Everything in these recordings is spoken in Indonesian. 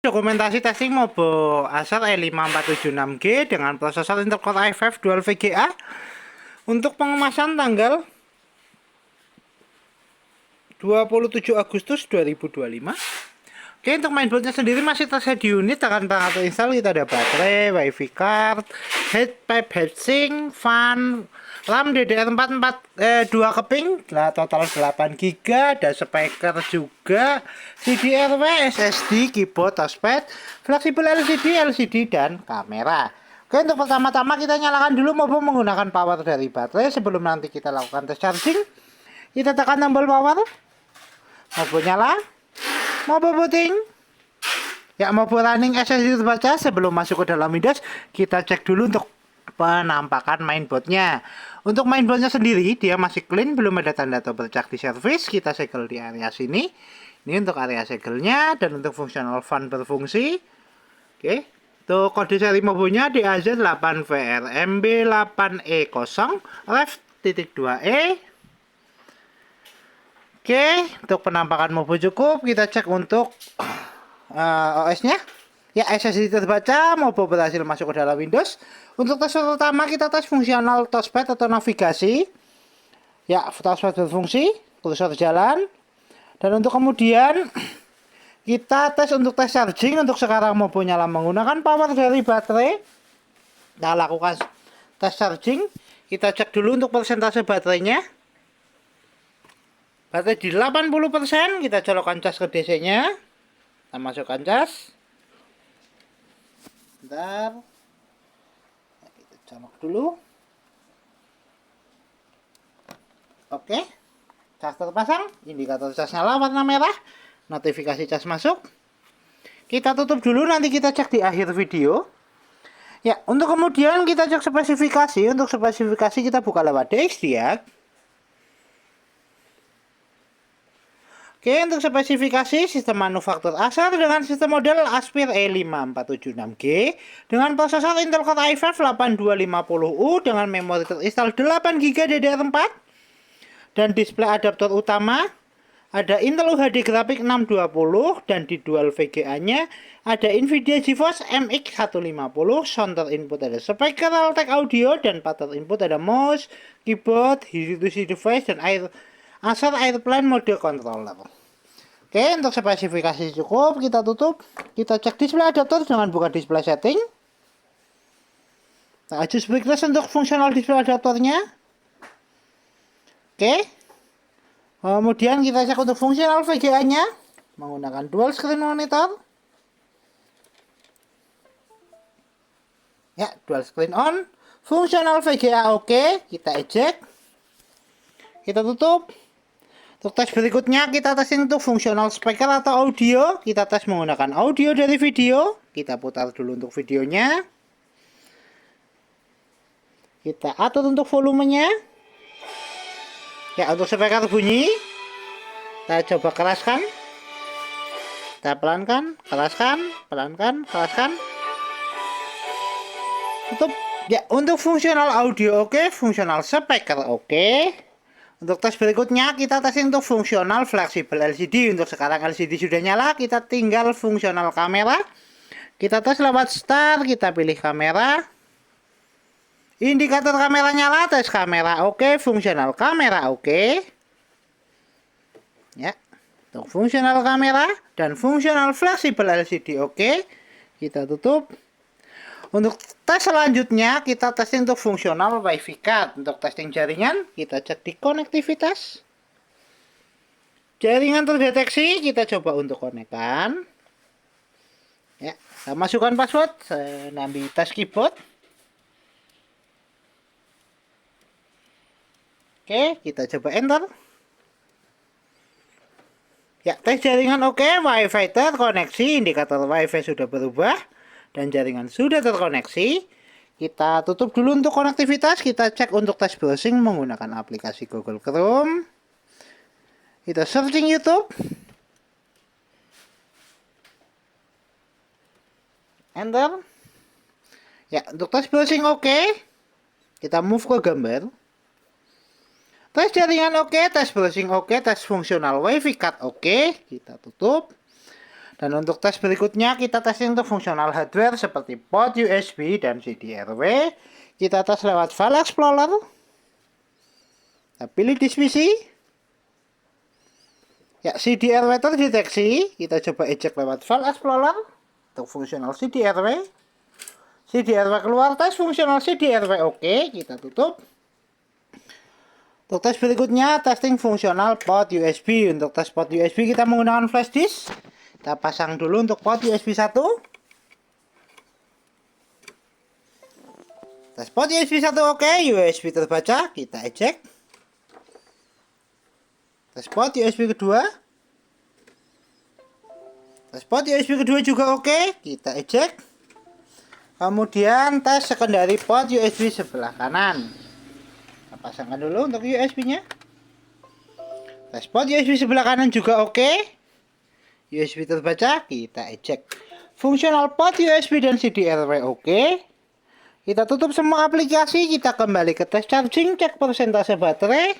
dokumentasi testing Mobo Acer E5476G dengan prosesor Intel Core i5 Dual VGA untuk pengemasan tanggal 27 Agustus 2025. Oke, untuk mainboardnya sendiri masih tersedia di unit dengan perangkat install. Kita ada baterai, wifi card, headpipe, heatsink, fan, RAM DDR4 2 keping, total 8 GB, ada speaker juga, CDRW, SSD, keyboard, touchpad, fleksibel LCD dan kamera. Oke, untuk pertama-tama kita nyalakan dulu Mobo menggunakan power dari baterai. Sebelum nanti kita lakukan tes charging, kita tekan tombol power. Mobo nyala, Mobo booting. Ya, Mobo running SSD terbaca. Sebelum masuk ke dalam Windows, kita cek dulu untuk penampakan mainboardnya. Untuk mainboardnya sendiri, dia masih clean, belum ada tanda trouble di service. Kita segel di area sini. Ini untuk area segelnya, dan untuk fungsional fan berfungsi. Oke, untuk kode seri Mobonya DAZ8VRMB8E0 ref.2E. Oke, untuk penampakan Mobo cukup. Kita cek untuk OS-nya. Ya, SSD terbaca, Mobo berhasil masuk ke dalam Windows. Untuk tes pertama kita tes fungsional touchpad atau navigasi. Ya, touchpad berfungsi, kursor jalan. Dan untuk kemudian kita tes untuk tes charging. Untuk sekarang Mobo nyala menggunakan power dari baterai. Kita lakukan tes charging. Kita cek dulu untuk persentase baterainya. Baterai di 80%, kita colokkan cas ke DC-nya. Kita masukkan cas. Bentar. Kita colok dulu. Oke. Cas terpasang, indikator cas nyala warna merah, notifikasi cas masuk. Kita tutup dulu, nanti kita cek di akhir video. Ya, untuk kemudian kita cek spesifikasi. Untuk spesifikasi kita buka lewat DXDiag. Oke, untuk spesifikasi sistem manufaktur Acer dengan sistem model Aspir E5476G dengan prosesor Intel Core i5 8250U dengan memori terinstall 8 GB DDR4 dan display adaptor utama ada Intel UHD grafik 620 dan di dual VGA-nya ada Nvidia GeForce MX 150. Sounder input ada speaker Altec audio dan pattern input ada mouse, keyboard, HC device dan Acer Airplane mode controller. Oke, untuk spesifikasi cukup, kita tutup. Kita cek display adaptor dengan buka display setting. Kita adjust brightness untuk fungsional display adaptornya. Oke. Kemudian kita cek untuk fungsional VGA-nya menggunakan dual screen monitor. Ya, dual screen on. Fungsional VGA oke, kita eject. Kita tutup. Untuk tes berikutnya kita testing untuk fungsional speaker atau audio. Kita tes menggunakan audio dari video. Kita putar dulu untuk videonya. Kita atur untuk volumenya. Ya, untuk speaker bunyi kita coba keraskan. Kita pelankan, keraskan, pelankan, keraskan. Tutup. Ya, untuk fungsional audio oke, fungsional speaker oke. Untuk tes berikutnya kita testing untuk fungsional fleksibel LCD. Untuk sekarang LCD sudah nyala, kita tinggal fungsional kamera. Kita tes lewat start, kita pilih kamera. Indikator kamera nyala, tes kamera oke, fungsional kamera oke. Ya, untuk fungsional kamera dan fungsional fleksibel LCD oke. Kita tutup. Untuk tes selanjutnya kita testing untuk fungsional wifi card. Untuk testing jaringan kita cek di konektivitas. Jaringan terdeteksi, kita coba untuk konekkan. Ya, saya masukkan password, saya ambil tes keyboard. Oke, kita coba enter. Ya, tes jaringan oke, wifi terkoneksi, indikator wifi sudah berubah dan jaringan sudah terkoneksi. Kita tutup dulu untuk konektivitas. Kita cek untuk tes browsing menggunakan aplikasi Google Chrome. Kita searching YouTube. Enter. Ya, untuk tes browsing oke. Kita move ke gambar. Tes jaringan oke, tes browsing oke, tes fungsional wifi card oke. Kita tutup. Dan untuk tes berikutnya kita testing untuk fungsional hardware seperti port USB dan CD-RW. Kita tes lewat File Explorer. Kita pilih disk-PC. Ya, CD-RW terdeteksi. Kita coba eject lewat File Explorer untuk fungsional CD-RW. CD-RW keluar, tes fungsional CD-RW oke. Kita tutup. Untuk tes berikutnya, testing fungsional port USB. Untuk tes port USB kita menggunakan flash disk. Kita pasang dulu untuk port USB 1. Tes port USB 1 oke, USB terbaca, kita eject. Tes port USB kedua. Tes port USB kedua juga oke, kita eject. Kemudian tes secondary port USB sebelah kanan. Kita pasangkan dulu untuk USB-nya. Tes port USB sebelah kanan juga oke. USB terbaca, kita eject. Fungsional port USB dan CD-RW oke. Kita tutup semua aplikasi, kita kembali ke tes charging, cek persentase baterai.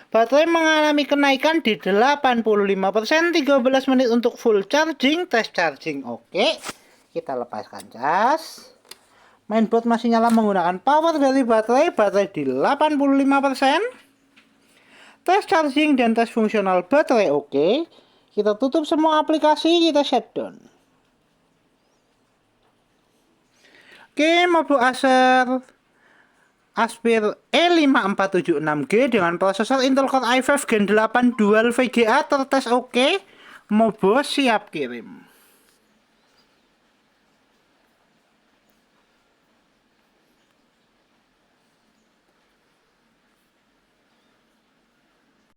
Baterai mengalami kenaikan di 85%, 13 menit untuk full charging, tes charging oke. Kita lepaskan cas. Mainboard masih nyala menggunakan power dari baterai di 85%. Tes charging dan tes fungsional baterai oke. Kita tutup semua aplikasi, kita shutdown. Oke, mobile Acer Aspire E5476G dengan prosesor Intel Core i5 Gen 8 Dual VGA tertes oke. Mobo siap kirim.